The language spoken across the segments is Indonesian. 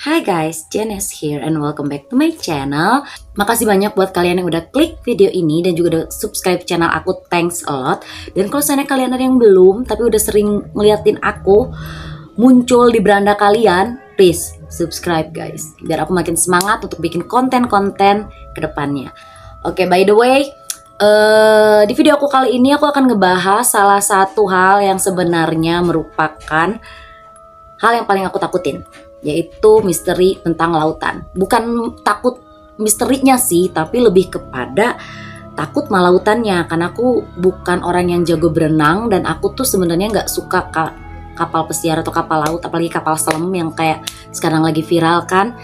Hi guys, Janice here and welcome back to my channel. Makasih banyak buat kalian yang udah klik video ini dan juga udah subscribe channel aku, thanks a lot. Dan kalau misalnya kalian ada yang belum tapi udah sering ngeliatin aku muncul di beranda kalian, please subscribe guys, biar aku makin semangat untuk bikin konten-konten ke depannya. Oke, by the way, di video aku kali ini aku akan ngebahas salah satu hal yang sebenarnya merupakan hal yang paling aku takutin, yaitu misteri tentang lautan. Bukan takut misterinya sih, tapi lebih kepada takut malautannya. Karena aku bukan orang yang jago berenang dan aku tuh sebenarnya nggak suka kapal pesiar atau kapal laut, apalagi kapal selam yang kayak sekarang lagi viral kan.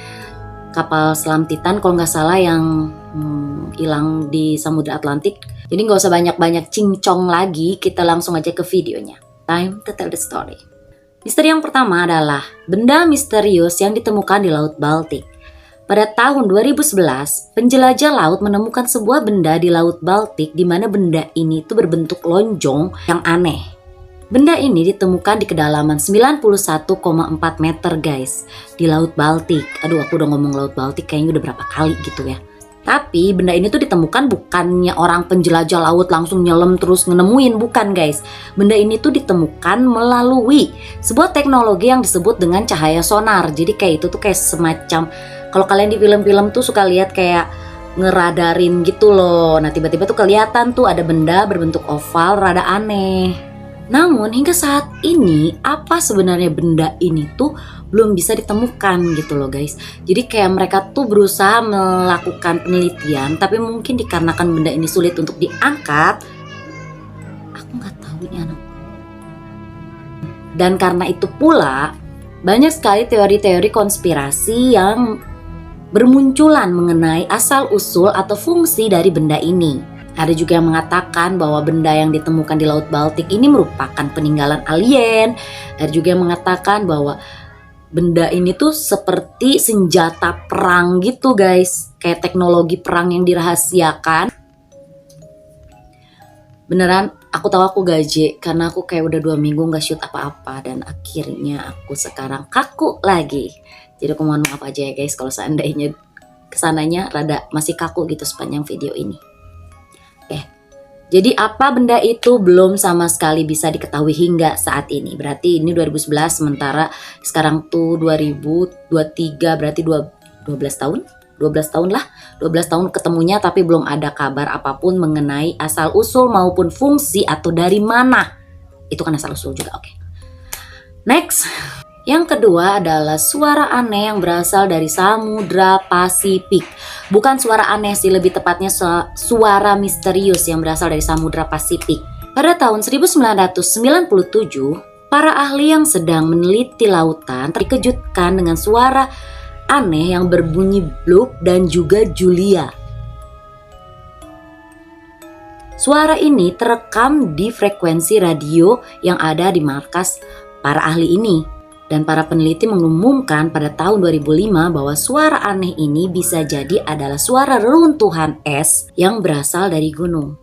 Kapal selam Titan kalau nggak salah yang hilang di Samudra Atlantik. Jadi nggak usah banyak-banyak cincong lagi, kita langsung aja ke videonya. Time to tell the story. Misteri yang pertama adalah benda misterius yang ditemukan di Laut Baltik. Pada tahun 2011, penjelajah laut menemukan sebuah benda di Laut Baltik di mana benda ini tuh berbentuk lonjong yang aneh. Benda ini ditemukan di kedalaman 91,4 meter guys, di Laut Baltik. Aduh, aku udah ngomong Laut Baltik kayaknya udah berapa kali gitu ya. Tapi benda ini tuh ditemukan bukannya orang penjelajah laut langsung nyelam terus nemuin, bukan guys. Benda ini tuh ditemukan melalui sebuah teknologi yang disebut dengan cahaya sonar. Jadi kayak itu tuh kayak semacam, kalau kalian di film-film tuh suka lihat kayak ngeradarin gitu loh. Nah tiba-tiba tuh kelihatan tuh ada benda berbentuk oval rada aneh. Namun hingga saat ini apa sebenarnya benda ini tuh belum bisa ditemukan gitu loh guys. Jadi kayak mereka tuh berusaha melakukan penelitian, tapi mungkin dikarenakan benda ini sulit untuk diangkat. Aku nggak tahu ini anak. Dan karena itu pula banyak sekali teori-teori konspirasi yang bermunculan mengenai asal-usul atau fungsi dari benda ini. Ada juga yang mengatakan bahwa benda yang ditemukan di Laut Baltik ini merupakan peninggalan alien. Ada juga yang mengatakan bahwa benda ini tuh seperti senjata perang gitu guys. Kayak teknologi perang yang dirahasiakan. Beneran aku tahu aku gaje karena aku kayak udah 2 minggu gak shoot apa-apa. Dan akhirnya aku sekarang kaku lagi. Jadi aku mohon maaf aja ya guys kalau seandainya kesananya rada masih kaku gitu sepanjang video ini. Jadi apa benda itu belum sama sekali bisa diketahui hingga saat ini. Berarti ini 2011 sementara sekarang tuh 2023 berarti 12 tahun. 12 tahun lah. 12 tahun ketemunya tapi belum ada kabar apapun mengenai asal usul maupun fungsi atau dari mana. Itu kan asal usul juga, oke. Next. Yang kedua adalah suara aneh yang berasal dari Samudra Pasifik. Bukan suara aneh sih, lebih tepatnya suara misterius yang berasal dari Samudra Pasifik. Pada tahun 1997, para ahli yang sedang meneliti lautan terkejutkan dengan suara aneh yang berbunyi bloop dan juga Julia. Suara ini terekam di frekuensi radio yang ada di markas para ahli ini. Dan para peneliti mengumumkan pada tahun 2005 bahwa suara aneh ini bisa jadi adalah suara reruntuhan es yang berasal dari gunung.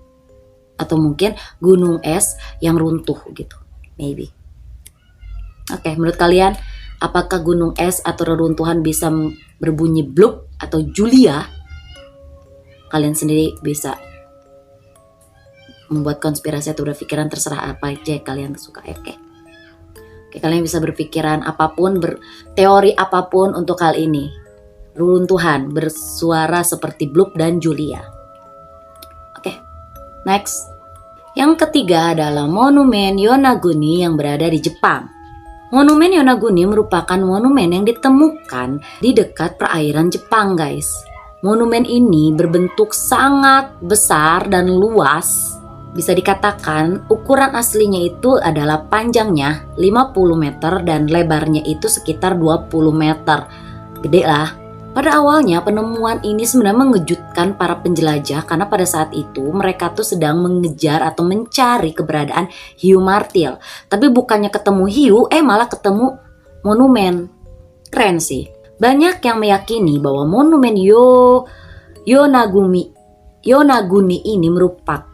Atau mungkin gunung es yang runtuh gitu, maybe. Oke, menurut kalian apakah gunung es atau reruntuhan bisa berbunyi bloop atau Julia? Kalian sendiri bisa membuat konspirasi atau berpikiran, terserah apa aja kalian suka, oke. Kalian bisa berpikiran apapun, berteori apapun untuk hal ini. Reruntuhan bersuara seperti bloop dan Julia. Oke, next. Yang ketiga adalah Monumen Yonaguni yang berada di Jepang. Monumen Yonaguni merupakan monumen yang ditemukan di dekat perairan Jepang guys. Monumen ini berbentuk sangat besar dan luas. Bisa dikatakan ukuran aslinya itu adalah panjangnya 50 meter dan lebarnya itu sekitar 20 meter. Gede lah. Pada awalnya penemuan ini sebenarnya mengejutkan para penjelajah karena pada saat itu mereka tuh sedang mengejar atau mencari keberadaan hiu martil. Tapi bukannya ketemu hiu, malah ketemu monumen. Keren sih. Banyak yang meyakini bahwa monumen Yonaguni ini merupakan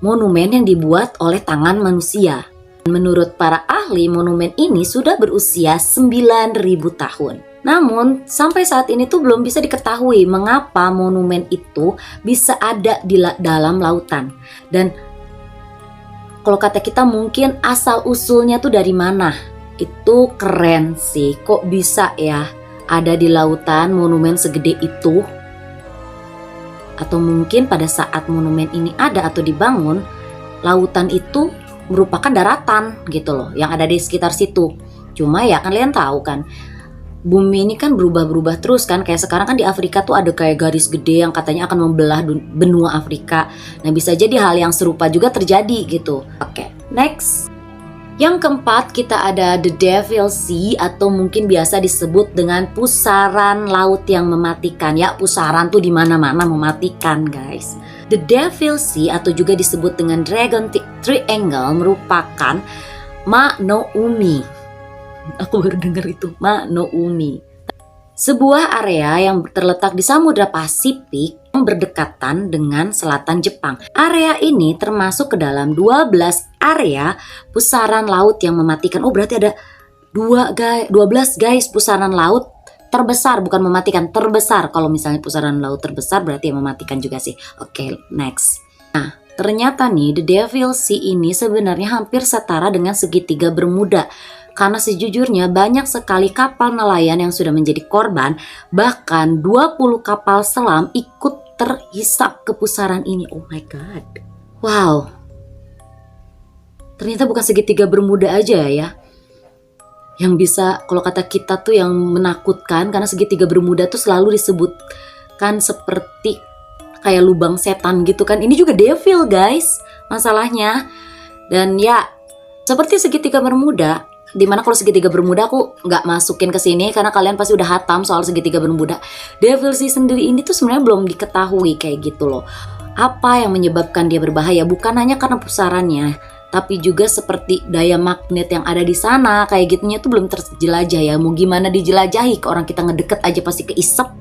monumen yang dibuat oleh tangan manusia. Menurut para ahli, monumen ini sudah berusia 9.000 tahun. Namun, sampai saat ini tuh belum bisa diketahui mengapa monumen itu bisa ada di dalam lautan. Dan kalau kata kita mungkin asal-usulnya tuh dari mana? Itu keren sih, kok bisa ya ada di lautan monumen segede itu? Atau mungkin pada saat monumen ini ada atau dibangun, lautan itu merupakan daratan gitu loh yang ada di sekitar situ. Cuma ya kalian tahu kan, bumi ini kan berubah-berubah terus kan. Kayak sekarang kan di Afrika tuh ada kayak garis gede yang katanya akan membelah benua Afrika. Nah, bisa jadi hal yang serupa juga terjadi gitu. Oke, next. Yang keempat, kita ada The Devil Sea atau mungkin biasa disebut dengan pusaran laut yang mematikan. Ya, pusaran tuh di mana-mana mematikan, guys. The Devil Sea atau juga disebut dengan Dragon Triangle merupakan Ma no Umi. Aku baru dengar itu, Ma no Umi. Sebuah area yang terletak di Samudra Pasifik yang berdekatan dengan selatan Jepang. Area ini termasuk ke dalam 12 area pusaran laut yang mematikan. Oh, berarti ada 12 guys pusaran laut terbesar, bukan mematikan, terbesar. Kalau misalnya pusaran laut terbesar berarti yang mematikan juga sih. Oke, next. Nah, ternyata nih The Devil Sea ini sebenarnya hampir setara dengan segitiga Bermuda. Karena sejujurnya banyak sekali kapal nelayan yang sudah menjadi korban. Bahkan 20 kapal selam ikut terhisap ke pusaran ini. Oh my god. Wow. Ternyata bukan segitiga Bermuda aja ya yang bisa, kalau kata kita tuh yang menakutkan, karena segitiga Bermuda tuh selalu disebutkan seperti kayak lubang setan gitu kan. Ini juga devil guys masalahnya. Dan ya seperti segitiga Bermuda, dimana kalau segitiga Bermuda aku nggak masukin ke sini karena kalian pasti udah hatam soal segitiga Bermuda. Devil Sea sendiri ini tuh sebenarnya belum diketahui kayak gitu loh. Apa yang menyebabkan dia berbahaya? Bukan hanya karena pusarannya, tapi juga seperti daya magnet yang ada di sana, kayak gitunya tuh belum terjelajah ya. Mau gimana dijelajahi, ke orang kita ngedeket aja pasti keisep.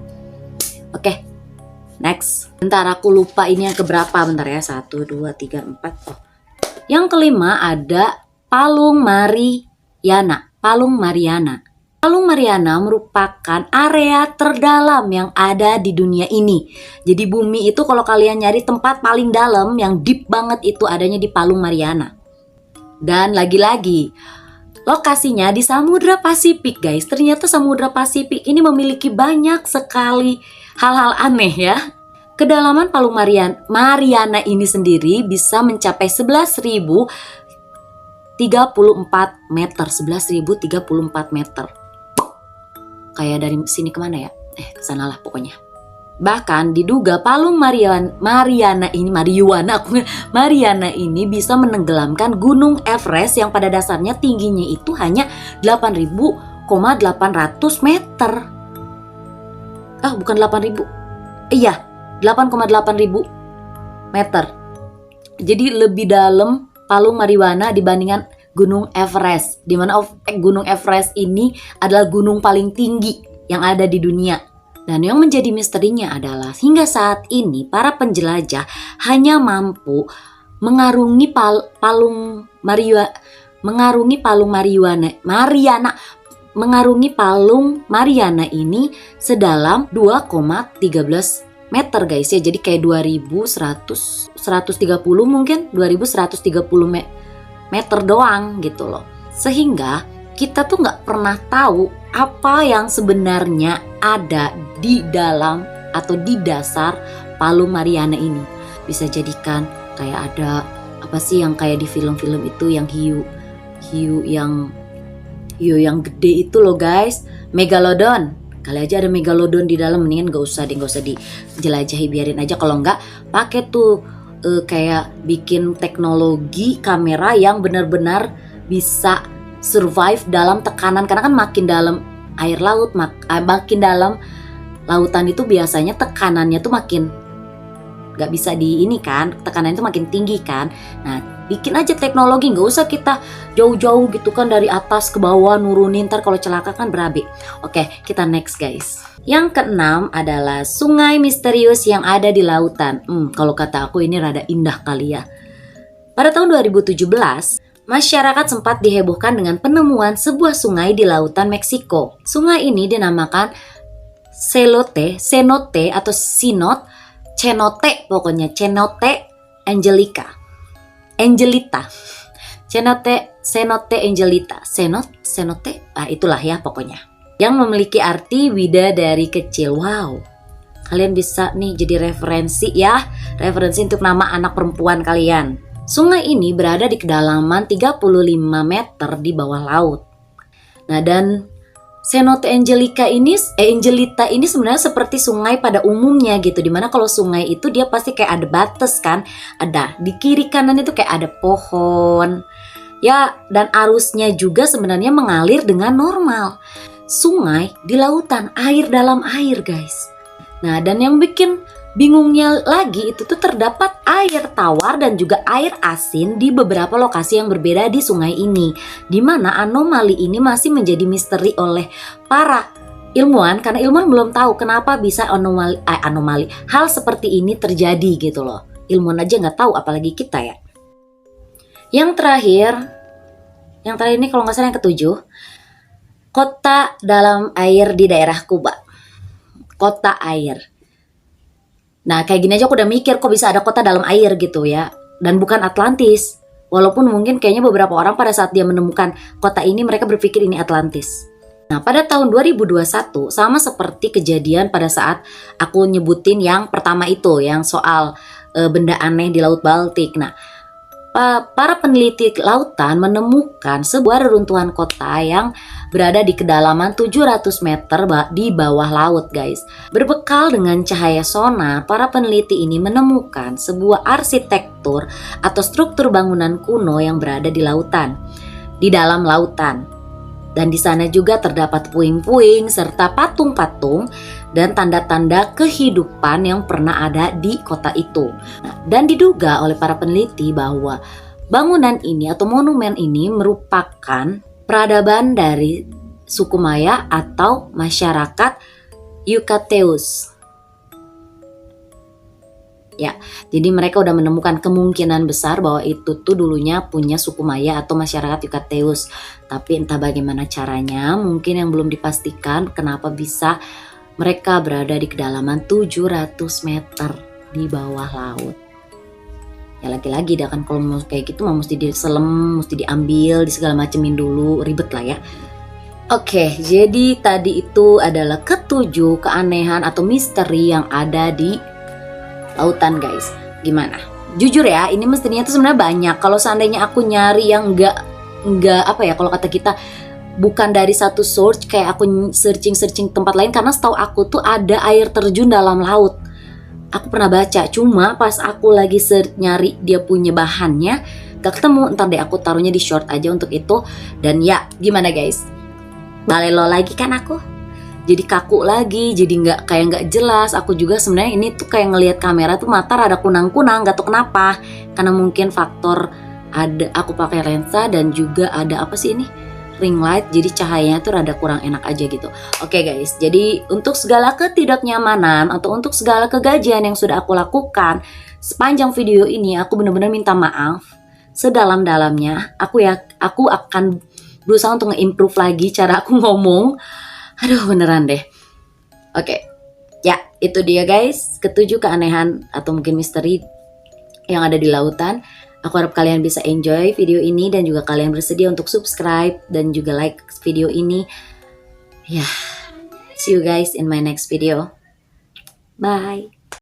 Oke, next. Bentar aku lupa ini yang keberapa, bentar ya. 1, 2, 3, 4. Oh. Yang kelima ada Palung Mariana. Palung Mariana. Palung Mariana merupakan area terdalam yang ada di dunia ini. Jadi bumi itu kalau kalian nyari tempat paling dalam yang deep banget itu adanya di Palung Mariana. Dan lagi-lagi lokasinya di Samudra Pasifik guys. Ternyata Samudra Pasifik ini memiliki banyak sekali hal-hal aneh ya. Kedalaman Palung Mariana ini sendiri bisa mencapai 11.034 meter. 11.034 meter. Kayak dari sini kemana ya? Kesanalah pokoknya. Bahkan diduga Palung Mariana ini bisa menenggelamkan Gunung Everest yang pada dasarnya tingginya itu hanya 8.800 meter. Bukan 8.000. Iya, 8,8 meter. Jadi lebih dalam Palung Mariana dibandingkan Gunung Everest, di mana Gunung Everest ini adalah gunung paling tinggi yang ada di dunia. Dan yang menjadi misterinya adalah hingga saat ini para penjelajah hanya mampu mengarungi Palung Mariana ini sedalam 2,13 meter guys ya. Jadi kayak 130 mungkin 2130 meter doang gitu loh. Sehingga kita tuh nggak pernah tahu apa yang sebenarnya ada di dalam atau di dasar Palung Mariana ini. Bisa jadikan kayak ada apa sih yang kayak di film-film itu yang hiu yang gede itu loh guys, Megalodon. Kali aja ada Megalodon di dalam, mendingan gak usah dijelajahi, biarin aja. Kalau enggak pakai tuh kayak bikin teknologi kamera yang benar-benar bisa survive dalam tekanan, karena kan makin dalam air laut, makin dalam lautan itu biasanya tekanannya tuh makin gak bisa tekanannya itu makin tinggi kan. Nah, bikin aja teknologi, gak usah kita jauh-jauh gitu kan dari atas ke bawah nurunin, ntar kalau celaka kan berabe. Oke, kita next guys. Yang keenam adalah sungai misterius yang ada di lautan. Kalau kata aku ini rada indah kali ya. Pada tahun 2017, Masyarakat sempat dihebohkan dengan penemuan sebuah sungai di lautan Meksiko. Sungai ini dinamakan Cenote atau Cenote pokoknya, Cenote Angelita. Cenote Angelita. Cenote, itulah ya pokoknya. Yang memiliki arti bidadari kecil. Wow. Kalian bisa nih jadi referensi untuk nama anak perempuan kalian. Sungai ini berada di kedalaman 35 meter di bawah laut. Nah, dan Cenote Angelita ini sebenarnya seperti sungai pada umumnya gitu. Dimana kalau sungai itu dia pasti kayak ada batas kan. Ada di kiri kanan itu kayak ada pohon. Ya, dan arusnya juga sebenarnya mengalir dengan normal. Sungai di lautan, air dalam air guys. Nah, dan yang bikin bingungnya lagi itu tuh terdapat air tawar dan juga air asin di beberapa lokasi yang berbeda di sungai ini, di mana anomali ini masih menjadi misteri oleh para ilmuwan karena ilmuwan belum tahu kenapa bisa anomali hal seperti ini terjadi gitu loh. Ilmuwan aja nggak tahu apalagi kita ya. Yang terakhir ini kalau nggak salah yang ketujuh, kota dalam air di daerah Kuba. Kota air. Nah kayak gini aja aku udah mikir kok bisa ada kota dalam air gitu ya. Dan bukan Atlantis. Walaupun mungkin kayaknya beberapa orang pada saat dia menemukan kota ini mereka berpikir ini Atlantis. Nah pada tahun 2021 sama seperti kejadian pada saat aku nyebutin yang pertama itu. Yang soal benda aneh di Laut Baltik. Nah para peneliti lautan menemukan sebuah reruntuhan kota yang berada di kedalaman 700 meter di bawah laut guys. Berbekal dengan cahaya sonar, para peneliti ini menemukan sebuah arsitektur atau struktur bangunan kuno yang berada di lautan, di dalam lautan. Dan di sana juga terdapat puing-puing serta patung-patung dan tanda-tanda kehidupan yang pernah ada di kota itu. Nah, dan diduga oleh para peneliti bahwa bangunan ini atau monumen ini merupakan peradaban dari suku Maya atau masyarakat Yucateos. Ya, jadi mereka udah menemukan kemungkinan besar bahwa itu tuh dulunya punya suku Maya atau masyarakat Yucateos. Tapi entah bagaimana caranya, mungkin yang belum dipastikan kenapa bisa mereka berada di kedalaman 700 meter di bawah laut. Ya lagi-lagi dah kan kalau mau kayak gitu mesti diselem, mesti diambil, di segala macemin dulu, ribet lah ya. Oke, jadi tadi itu adalah ketujuh keanehan atau misteri yang ada di lautan guys. Gimana? Jujur ya, ini misterinya tuh sebenarnya banyak. Kalau seandainya aku nyari yang enggak apa ya, kalau kata kita bukan dari satu source, kayak aku searching tempat lain, karena setahu aku tuh ada air terjun dalam laut. Aku pernah baca, cuma pas aku lagi nyari dia punya bahannya gak ketemu. Ntar deh aku taruhnya di short aja untuk itu. Dan ya gimana guys, balelo lagi kan aku, jadi kaku lagi, jadi nggak jelas. Aku juga sebenarnya ini tuh kayak ngelihat kamera tuh mata rada kunang-kunang, gak tau kenapa. Karena mungkin faktor ada aku pakai lensa dan juga ada apa sih ini, ring light, jadi cahayanya tuh rada kurang enak aja gitu. Oke guys, jadi untuk segala ketidaknyamanan atau untuk segala kegajian yang sudah aku lakukan sepanjang video ini, aku benar-benar minta maaf sedalam-dalamnya. Aku akan berusaha untuk nge-improve lagi cara aku ngomong. Aduh beneran deh. Oke, ya itu dia guys, ketujuh keanehan atau mungkin misteri yang ada di lautan. Aku harap kalian bisa enjoy video ini dan juga kalian bersedia untuk subscribe dan juga like video ini. Ya, see you guys in my next video. Bye.